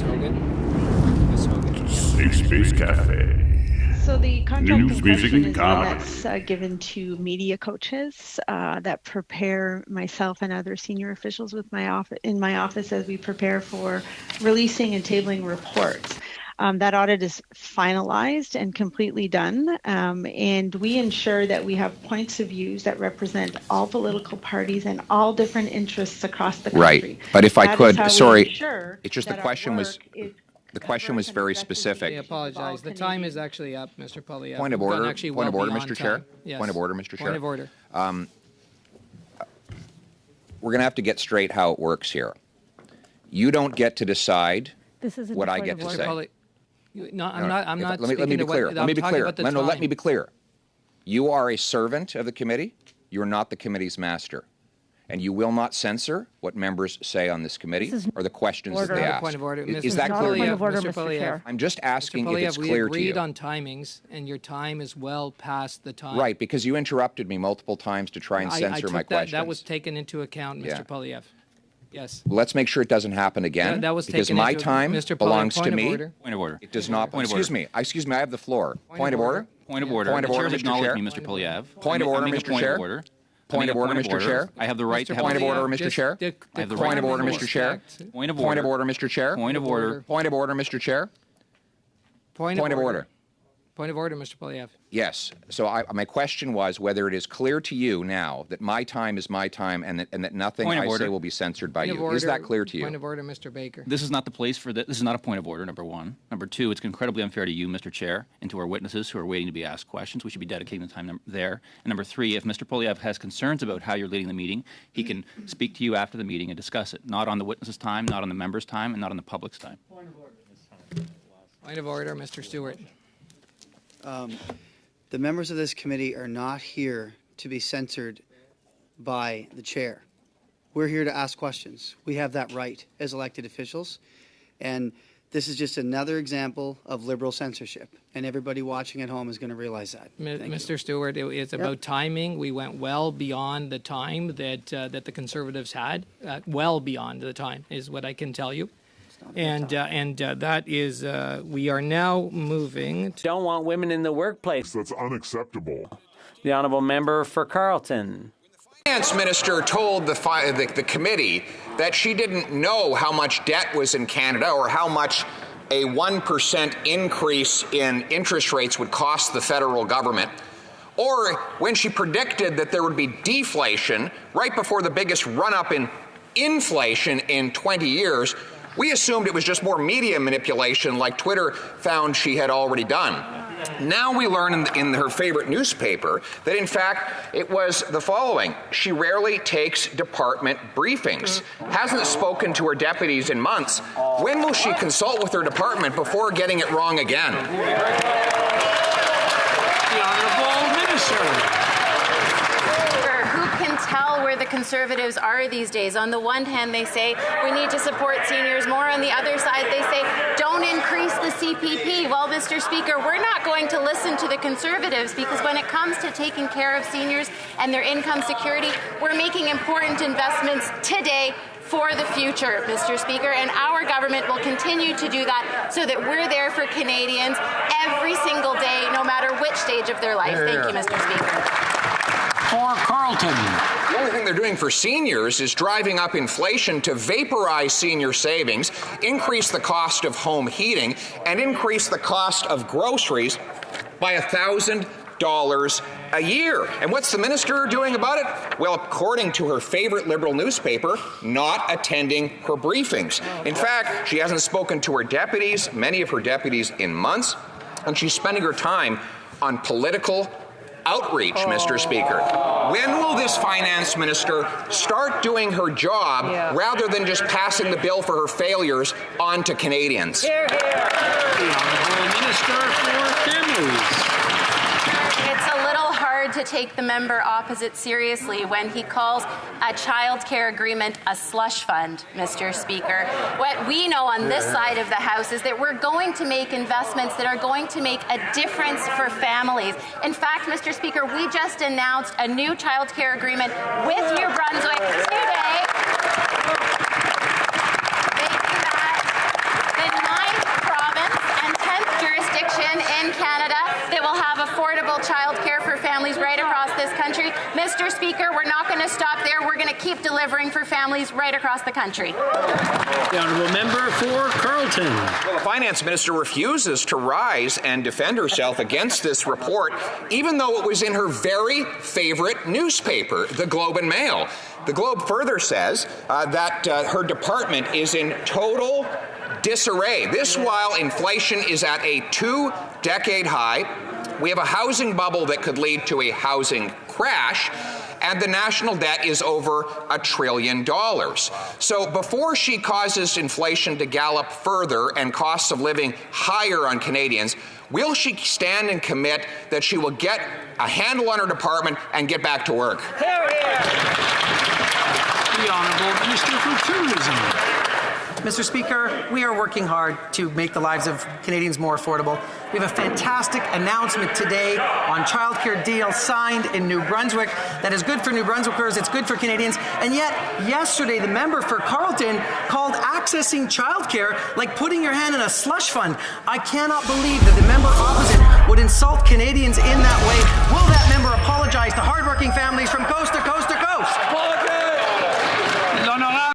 Ms. Hogan. Ms. Hogan. Safe Space Cafe. So the contract News, in music, question and is one comedy. that's given to media coaches that prepare myself and other senior officials with in my office as we prepare for releasing and tabling reports. That audit is finalized and completely done, and we ensure that we have points of views that represent all political parties and all different interests across the country. Right, but if I could, sorry, it's just the question was very specific. I apologize. The time is actually up, Mr. Poilievre. Point of order, Mr. Chair. Yes. Point of order, Mr. Chair. Point of order. We're going to have to get straight how it works here. You don't get to decide what I get to say. No, I'm not. Let me be clear. Let me be clear. Let me be clear. You are a servant of the committee. You're not the committee's master. And you will not censor what members say on this committee or the questions that they ask. Point of order. Is that clear to you? Mr. Poilievre. I'm just asking if it's clear to you. We agreed on timings, and your time is well past the time. Right, because you interrupted me multiple times to try and censor my questions. That was taken into account, Mr. Poilievre. Yes. Let's make sure it doesn't happen again. That was because my time belongs to me. Point of order. It does not. Excuse me. I have the floor. Point of order. Point of order. Point of order, Mr. Chair. Mr. Poilievre. Point of order, Mr. Chair. Point of order, Mr. Chair. I have the right to have point of order, Mr. Chair. I have the point right of order, Mr. Chair. Point of order. Point of order, Mr. Chair. Point of order. Point of order, Mr. Chair. Point of order. Point of order, Mr. Poilievre. Yes. So my question was whether it is clear to you now that my time is my time and that nothing I say will be censored by you. Is that clear to you? Point of order, Mr. Baker. This is not the place for this. This is not a point of order, number one. Number two, it's incredibly unfair to you, Mr. Chair, and to our witnesses who are waiting to be asked questions. We should be dedicating the time there. And number three, if Mr. Poilievre has concerns about how you're leading the meeting, he can speak to you after the meeting and discuss it, not on the witnesses' time, not on the members' time, and not on the public's time. Point of order. Point of order, Mr. Stewart. The members of this committee are not here to be censored by the chair. We're here to ask questions. We have that right as elected officials. And this is just another example of liberal censorship. And everybody watching at home is going to realize that. Mr. Stewart, it's about timing. We went well beyond the time that the Conservatives had. Well beyond the time is what I can tell you. And that is, we are now moving to... Don't want women in the workplace. That's unacceptable. The Honourable Member for Carleton. The finance minister told the committee that she didn't know how much debt was in Canada or how much a 1% increase in interest rates would cost the federal government. Or when she predicted that there would be deflation right before the biggest run-up in inflation in 20 years, we assumed it was just more media manipulation like Twitter found she had already done. Now we learn in her favorite newspaper that, in fact, it was the following. She rarely takes department briefings, hasn't spoken to her deputies in months. When will she consult with her department before getting it wrong again? The Honourable Minister. Tell where the Conservatives are these days. On the one hand, they say we need to support seniors more. On the other side, they say don't increase the CPP. Well, Mr. Speaker, we're not going to listen to the Conservatives because when it comes to taking care of seniors and their income security, we're making important investments today for the future, Mr. Speaker, and our government will continue to do that so that we're there for Canadians every single day, no matter which stage of their life. Thank you, Mr. Speaker. For Carleton. The only thing they're doing for seniors is driving up inflation to vaporize senior savings, increase the cost of home heating, and increase the cost of groceries by $1,000 a year. And what's the minister doing about it? Well, according to her favorite Liberal newspaper, not attending her briefings. In fact, she hasn't spoken to her deputies, many of her deputies, in months, and she's spending her time on political outreach, Mr. Speaker. When will this finance minister start doing her job rather than just passing the bill for her failures on to Canadians? Hear, hear. The Honourable Minister for Families. It's a little hard to take the member opposite seriously when he calls a child care agreement a slush fund, Mr. Speaker. What we know on this side of the House is that we're going to make investments that are going to make a difference for families. In fact, Mr. Speaker, we just announced a new child care agreement with New Brunswick today. The keep delivering for families right across the country. The honourable member for Carleton. Well, the finance minister refuses to rise and defend herself against this report, even though it was in her very favorite newspaper, the Globe and Mail. The Globe further says that her department is in total disarray. This while inflation is at a 2-decade high. We have a housing bubble that could lead to a housing crash, and the national debt is over $1 trillion. So before she causes inflation to gallop further and costs of living higher on Canadians, will she stand and commit that she will get a handle on her department and get back to work? The honourable Minister for Tourism. Mr. Speaker, we are working hard to make the lives of Canadians more affordable. We have a fantastic announcement today on childcare deal signed in New Brunswick that is good for New Brunswickers, it's good for Canadians, and yet yesterday the member for Carleton called accessing childcare like putting your hand in a slush fund. I cannot believe that the member opposite would insult Canadians in that way. Will that member apologize to hardworking families from coast to coast to coast?